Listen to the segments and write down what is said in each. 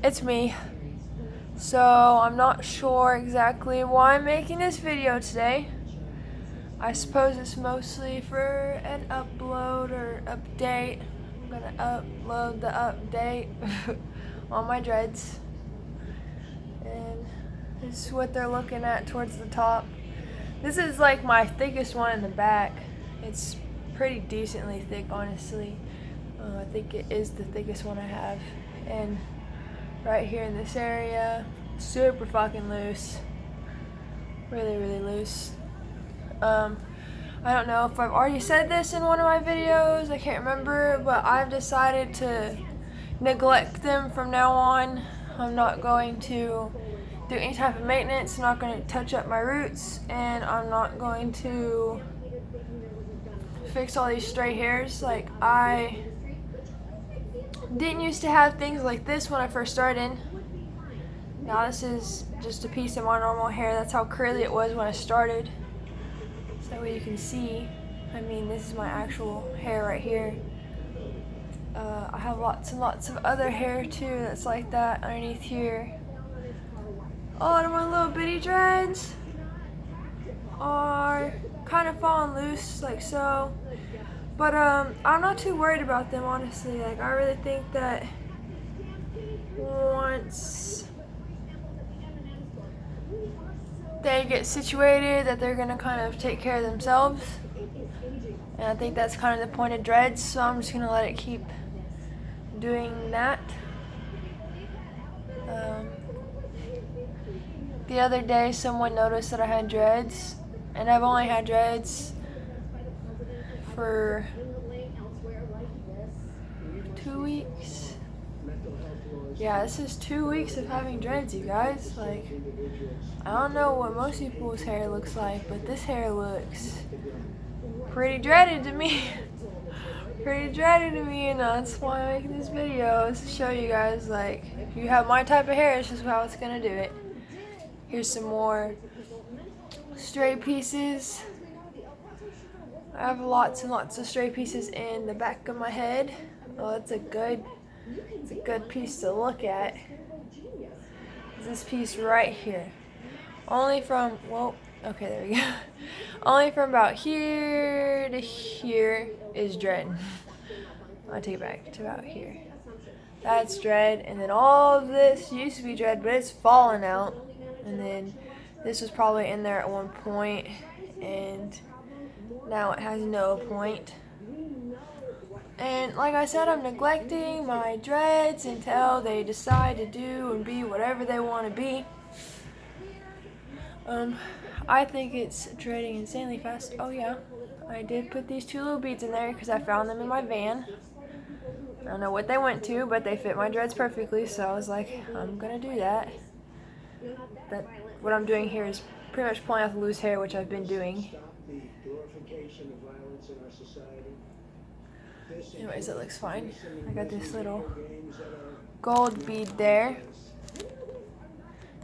It's me. So I'm not sure exactly why I'm making this video today. I suppose it's mostly for an upload or update. I'm gonna upload the update on my dreads. And this is what they're looking at towards the top. This is like my thickest one in the back. It's pretty decently thick, honestly. I think it is the thickest one I have. And right here in this area, super fucking loose. Really, really loose. I don't know if I've already said this in one of my videos, I can't remember, but I've decided to neglect them from now on. I'm not going to do any type of maintenance, I'm not going to touch up my roots, and I'm not going to fix all these stray hairs. Like, I didn't used to have things like this when I first started. Now this is just a piece of my normal hair. That's how curly it was when I started. So that way you can see. I mean, this is my actual hair right here. I have lots and lots of other hair too that's like that underneath here. Oh, and my little bitty dreads are kind of falling loose like so. But I'm not too worried about them, honestly. Like, I really think that once they get situated, that they're gonna kind of take care of themselves. And I think that's kind of the point of dreads, so I'm just gonna let it keep doing that. The other day someone noticed that I had dreads, and I've only had dreads for 2 weeks. Yeah, this is 2 weeks of having dreads, you guys. Like, I don't know what most people's hair looks like, but this hair looks pretty dreaded to me. Pretty dreaded to me, and that's why I'm making this video, is to show you guys, like, if you have my type of hair, it's just how it's gonna do it. Here's some more stray pieces. I have lots and lots of stray pieces in the back of my head. Oh, it's a good piece to look at. This piece right here. Only from, well, okay, there we go. Only from about here to here is dread. I'll take it back to about here. That's dread, and then all of this used to be dread, but it's fallen out. And then this was probably in there at one point, and now it has no point. And like I said, I'm neglecting my dreads until they decide to do and be whatever they want to be. I think it's dreading insanely fast. Oh yeah, I did put these 2 little beads in there because I found them in my van. I don't know what they went to, but they fit my dreads perfectly, so I was like, I'm gonna do that. But what I'm doing here is pretty much pulling out the loose hair, which I've been doing. Anyways, it looks fine. I got this little gold bead there.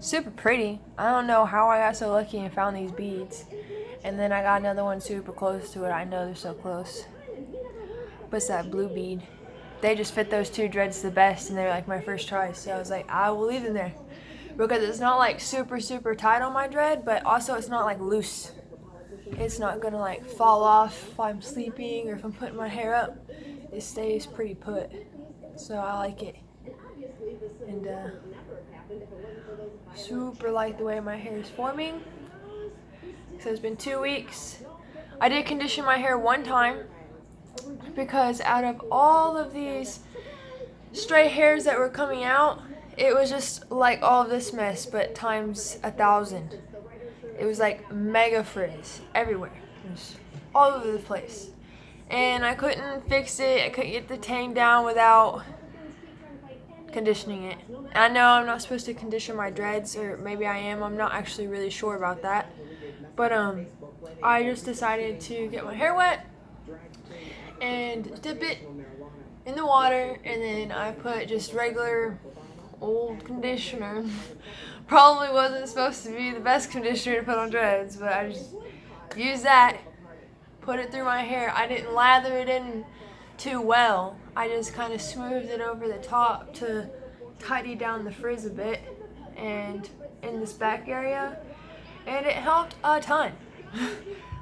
Super pretty. I don't know how I got so lucky and found these beads. And then I got another one super close to it. I know they're so close. But it's that blue bead. They just fit those 2 dreads the best, and they're like my first try. So I was like, I will leave them there. Because it's not like super, super tight on my dread, but also it's not like loose. It's not gonna like fall off if I'm sleeping or if I'm putting my hair up. It stays pretty put. So I like it. And super like the way my hair is forming. So it's been 2 weeks. I did condition my hair one time because out of all of these stray hairs that were coming out, it was just like all of this mess, but times 1,000. It was like mega frizz everywhere. It was all over the place. And I couldn't fix it. I couldn't get the tang down without conditioning it. I know I'm not supposed to condition my dreads, or maybe I am. I'm not actually really sure about that. But I just decided to get my hair wet and dip it in the water, and then I put just regular old conditioner. Probably wasn't supposed to be the best conditioner to put on dreads, but I just used that, put it through my hair. I didn't lather it in too well. I just kind of smoothed it over the top to tidied down the frizz a bit and in this back area, and it helped a ton.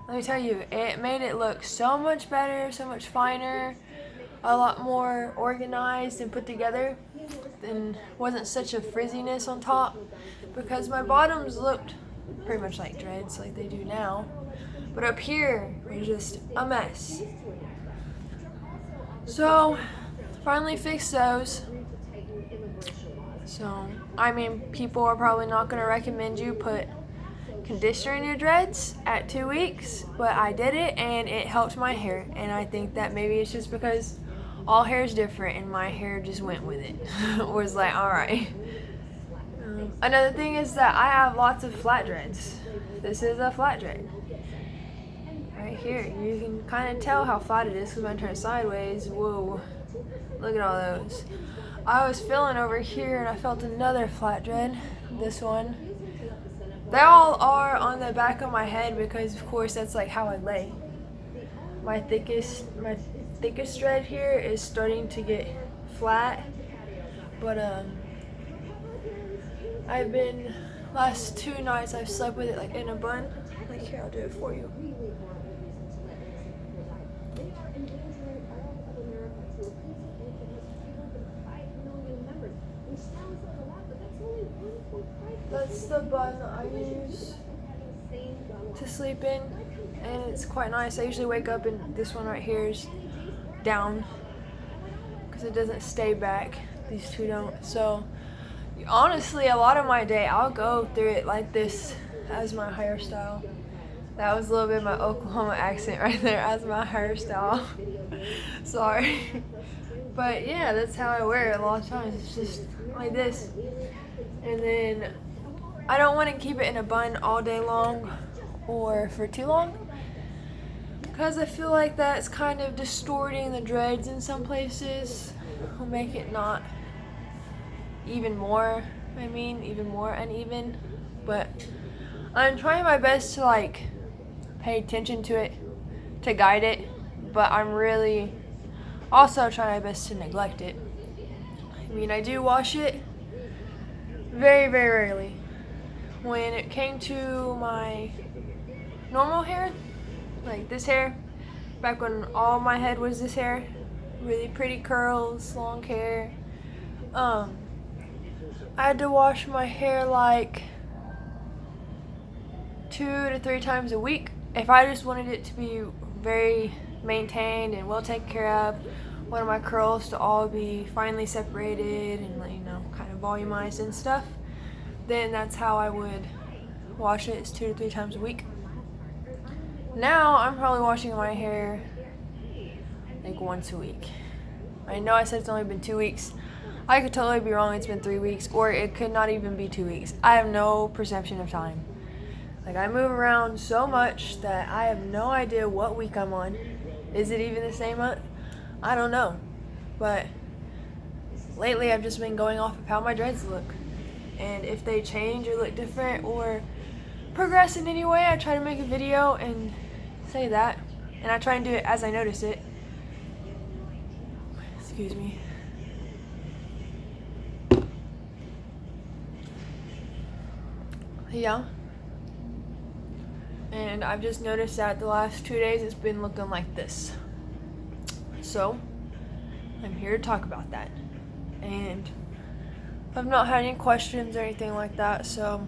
Let me tell you, it made it look so much better, so much finer, a lot more organized and put together, and wasn't such a frizziness on top, because my bottoms looked pretty much like dreads like they do now, but up here were just a mess. So finally fixed those. So I mean, people are probably not going to recommend you put conditioner in your dreads at 2 weeks, but I did it and it helped my hair, and I think that maybe it's just because all hair is different and my hair just went with it. Was like, alright. Another thing is that I have lots of flat dreads. This is a flat dread. Right here, you can kind of tell how flat it is because when I turn it sideways, whoa, look at all those. I was feeling over here and I felt another flat dread, this one. They all are on the back of my head because of course that's like how I lay. My thickest dread here is starting to get flat, but I've been, last 2 nights I've slept with it like in a bun. Like here, I'll do it for you. That's the bun that I use to sleep in, and it's quite nice. I usually wake up and this one right here is down because it doesn't stay back. These two don't. So honestly, a lot of my day I'll go through it like this as my hairstyle. That was a little bit of my Oklahoma accent right there, as my hairstyle. Sorry. But yeah, that's how I wear it a lot of times. It's just like this. And then I don't want to keep it in a bun all day long or for too long, because I feel like that's kind of distorting the dreads in some places. Will make it not even more uneven. But I'm trying my best to like pay attention to it, to guide it, but I'm really also trying my best to neglect it. I mean, I do wash it very, very rarely. When it came to my normal hair, like this hair, back when all my head was this hair, really pretty curls, long hair, I had to wash my hair like 2 to 3 times a week if I just wanted it to be very maintained and well taken care of. Wanted my curls to all be finely separated and, you know, kind of volumized and stuff. Then that's how I would wash it, is 2 to 3 times a week. Now I'm probably washing my hair like once a week. I know I said it's only been 2 weeks. I could totally be wrong, it's been 3 weeks, or it could not even be 2 weeks. I have no perception of time. Like, I move around so much that I have no idea what week I'm on. Is it even the same month? I don't know. But lately I've just been going off of how my dreads look. And if they change or look different or progress in any way, I try to make a video and say that. And I try and do it as I notice it. Excuse me. Yeah. And I've just noticed that the last 2 days it's been looking like this. So I'm here to talk about that. And I've not had any questions or anything like that, so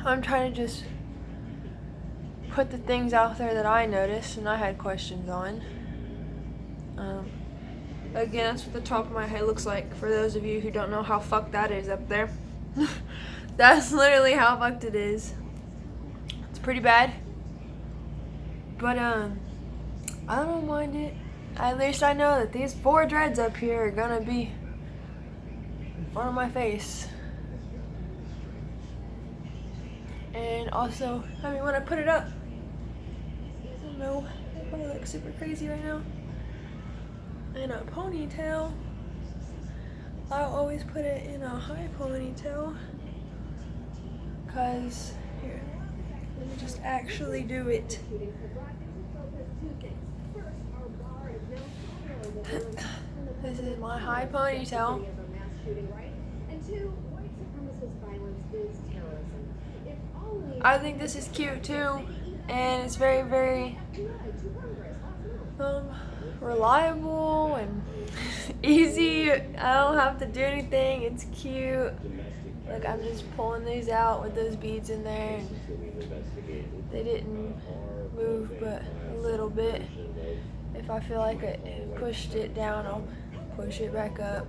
I'm trying to just put the things out there that I noticed and I had questions on. Again, that's what the top of my head looks like, for those of you who don't know how fucked that is up there. That's literally how fucked it is. It's pretty bad. But I don't mind it. At least I know that these 4 dreads up here are gonna be in front of my face. And also, I mean, when I put it up, I don't know, I probably look super crazy right now. In a ponytail. I always put it in a high ponytail. Cause, here, let me just actually do it. This is my high ponytail. I think this is cute too, and it's very, very reliable and easy. I don't have to do anything. It's cute. Like, I'm just pulling these out with those beads in there, and they didn't move but a little bit. If I feel like I pushed it down, I'll push it back up.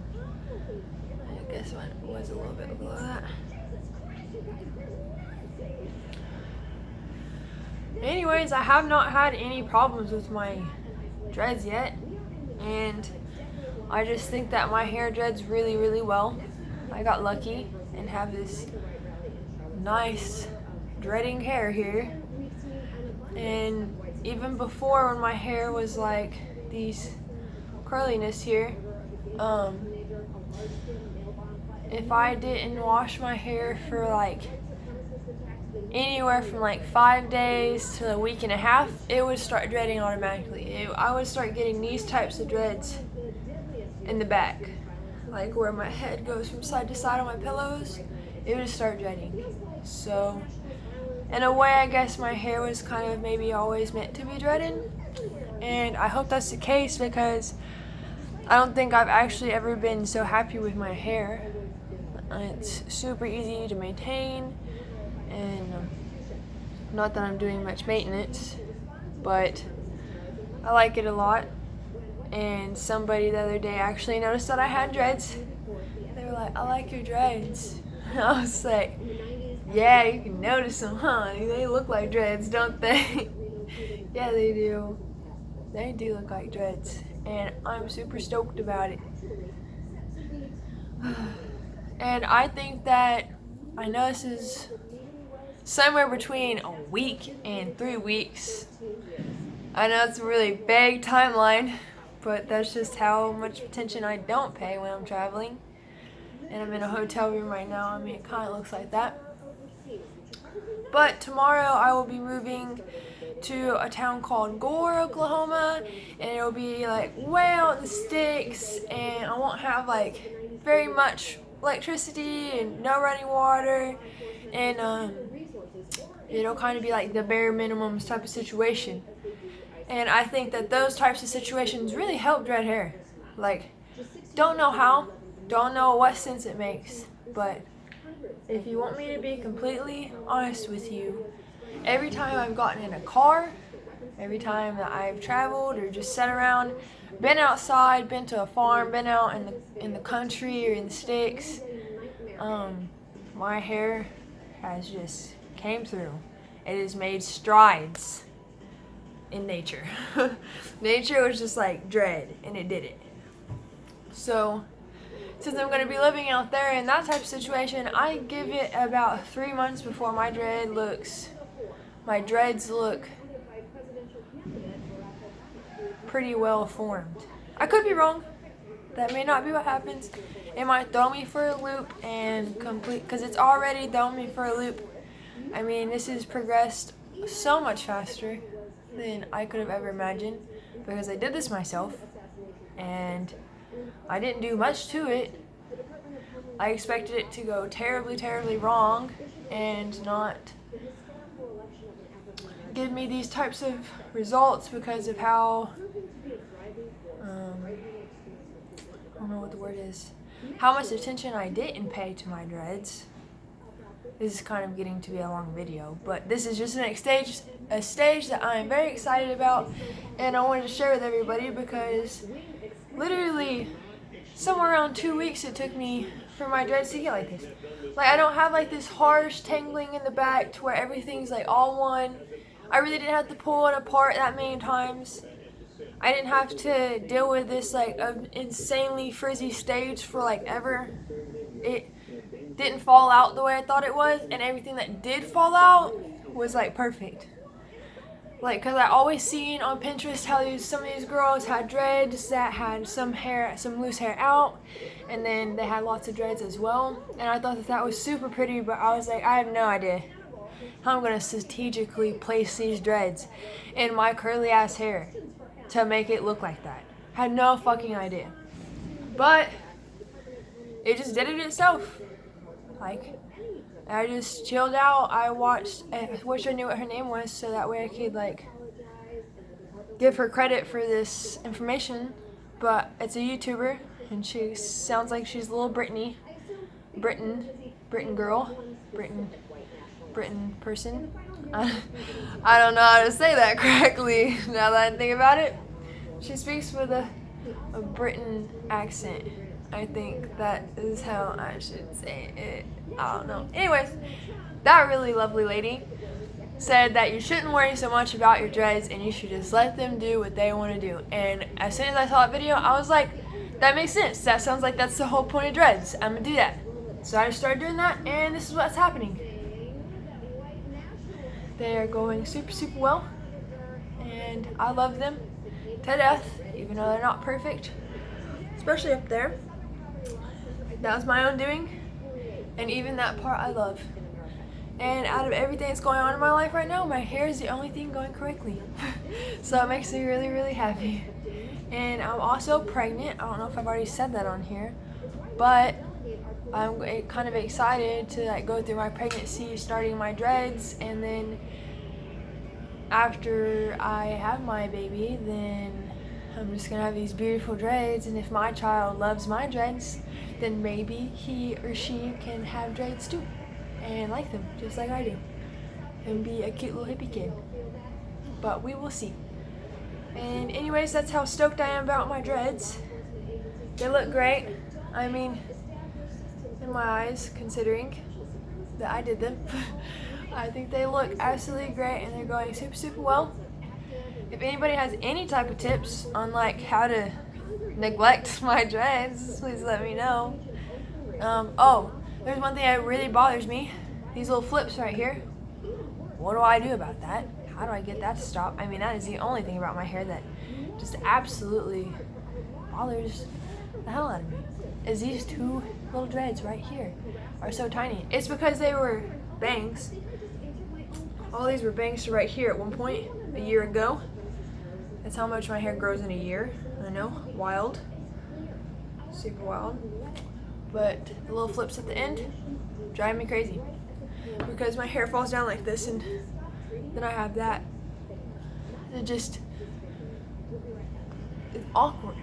I guess mine was a little bit below that. Anyways, I have not had any problems with my dreads yet, and I just think that my hair dreads really, really well. I got lucky and have this nice dreading hair here. And even before, when my hair was like these curliness here, if I didn't wash my hair for like anywhere from like 5 days to a week and a half, it would start dreading automatically. I would start getting these types of dreads in the back, like where my head goes from side to side on my pillows. It would start dreading. So in a way, I guess my hair was kind of maybe always meant to be dreaded, and I hope that's the case, because I don't think I've actually ever been so happy with my hair. It's super easy to maintain, and not that I'm doing much maintenance, but I like it a lot. And somebody the other day actually noticed that I had dreads. They were like, "I like your dreads." I was like, "Yeah, you can notice them, huh? They look like dreads, don't they?" Yeah, they do. They do look like dreads, and I'm super stoked about it. And I think that, I know this is somewhere between a week and 3 weeks. I know it's a really vague timeline, but that's just how much attention I don't pay when I'm traveling. And I'm in a hotel room right now. I mean, it kind of looks like that. But tomorrow I will be moving to a town called Gore, Oklahoma, and it'll be like way out in the sticks, and I won't have like very much electricity and no running water, and it'll kind of be like the bare minimum type of situation. And I think that those types of situations really help dread hair. Like, don't know how, don't know what sense it makes, but if you want me to be completely honest with you, every time I've gotten in a car, every time that I've traveled or just sat around, been outside, been to a farm, been out in the country or in the sticks, my hair has just came through. It has made strides in nature. Nature was just like dread, and it did it. So since I'm going to be living out there in that type of situation, I give it about 3 months before my dreads look pretty well formed. I could be wrong. That may not be what happens. It might throw me for a loop and because it's already thrown me for a loop. I mean, this has progressed so much faster than I could have ever imagined, because I did this myself and I didn't do much to it. I expected it to go terribly, terribly wrong and not give me these types of results because of how, I don't know what the word is, how much attention I didn't pay to my dreads. This is kind of getting to be a long video, but this is just a stage that I am very excited about, and I wanted to share with everybody because literally somewhere around 2 weeks it took me for my dreads to get like this. Like, I don't have like this harsh tangling in the back to where everything's like all one. I really didn't have to pull it apart that many times. I didn't have to deal with this like insanely frizzy stage for like ever. It didn't fall out the way I thought it was, and everything that did fall out was like perfect. Like, cause I always seen on Pinterest how some of these girls had dreads that had some loose hair out, and then they had lots of dreads as well. And I thought that was super pretty, but I was like, I have no idea how I'm gonna strategically place these dreads in my curly ass hair to make it look like that. Had no fucking idea. But it just did it itself. Like, I just chilled out. I watched, I wish I knew what her name was so that way I could like give her credit for this information, but it's a YouTuber and she sounds like she's a little Brittany girl, Britain person. I don't know how to say that correctly now that I think about it. She speaks with a Britain accent. I think that is how I should say it. I don't know. Anyways, that really lovely lady said that you shouldn't worry so much about your dreads and you should just let them do what they want to do. And as soon as I saw that video, I was like, that makes sense. That sounds like that's the whole point of dreads. I'm gonna do that. So I started doing that, and this is what's happening. They are going super, super well, and I love them to death, even though they're not perfect, especially up there. That was my own doing, and even that part I love. And out of everything that's going on in my life right now, my hair is the only thing going correctly. So it makes me really, really happy. And I'm also pregnant. I don't know if I've already said that on here, but I'm kind of excited to like go through my pregnancy, starting my dreads, and then after I have my baby, then I'm just gonna have these beautiful dreads. And if my child loves my dreads, then maybe he or she can have dreads too and like them just like I do and be a cute little hippie kid. But we will see. And anyways, that's how stoked I am about my dreads. They look great. I mean, in my eyes, considering that I did them. I think they look absolutely great and they're going super, super well. If anybody has any type of tips on like how to neglect my dreads, please let me know. Oh, there's one thing that really bothers me. These little flips right here. What do I do about that? How do I get that to stop? I mean, that is the only thing about my hair that just absolutely bothers the hell out of me. Is these two little dreads right here are so tiny. It's because they were bangs. All these were bangs to right here at one point a year ago. That's how much my hair grows in a year. I know, wild, super wild. But the little flips at the end drive me crazy because my hair falls down like this, and then I have that. It's awkward.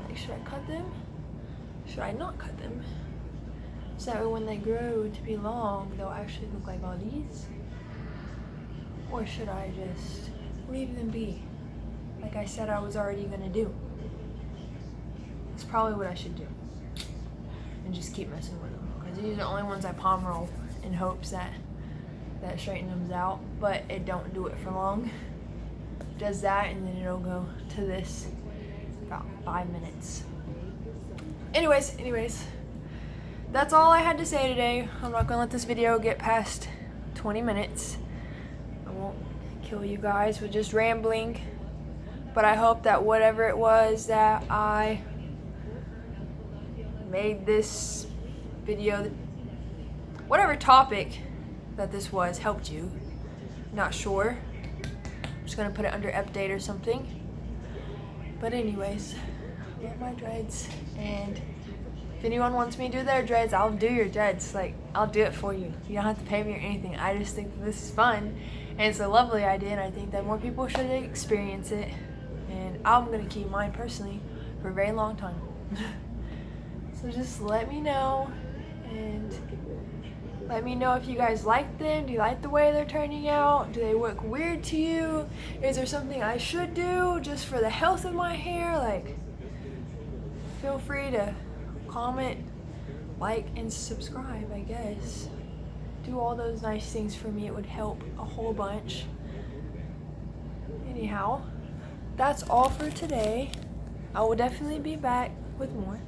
Like, should I cut them? Should I not cut them? So that way when they grow to be long, they'll actually look like all these? Or should I just leave them be? Like I said I was already gonna do. It's probably what I should do. And just keep messing with them. Because these are the only ones I palm roll in hopes that straightens them out. But it don't do it for long. It does that and then it'll go to this about 5 minutes. Anyways, that's all I had to say today. I'm not gonna let this video get past 20 minutes. I won't kill you guys with just rambling, but I hope that whatever it was that I made this video, whatever topic that this was, helped you. Not sure. I'm just gonna put it under update or something. But anyways, get my dreads, and if anyone wants me to do their dreads, I'll do your dreads. Like, I'll do it for you. You don't have to pay me or anything. I just think that this is fun and it's a lovely idea, and I think that more people should experience it, and I'm gonna keep mine personally for a very long time. So just let me know, and let me know if you guys like them. Do you like the way they're turning out? Do they look weird to you? Is there something I should do just for the health of my hair? Like, feel free to comment, like, and subscribe, I guess. Do all those nice things for me. It would help a whole bunch. Anyhow, that's all for today. I will definitely be back with more.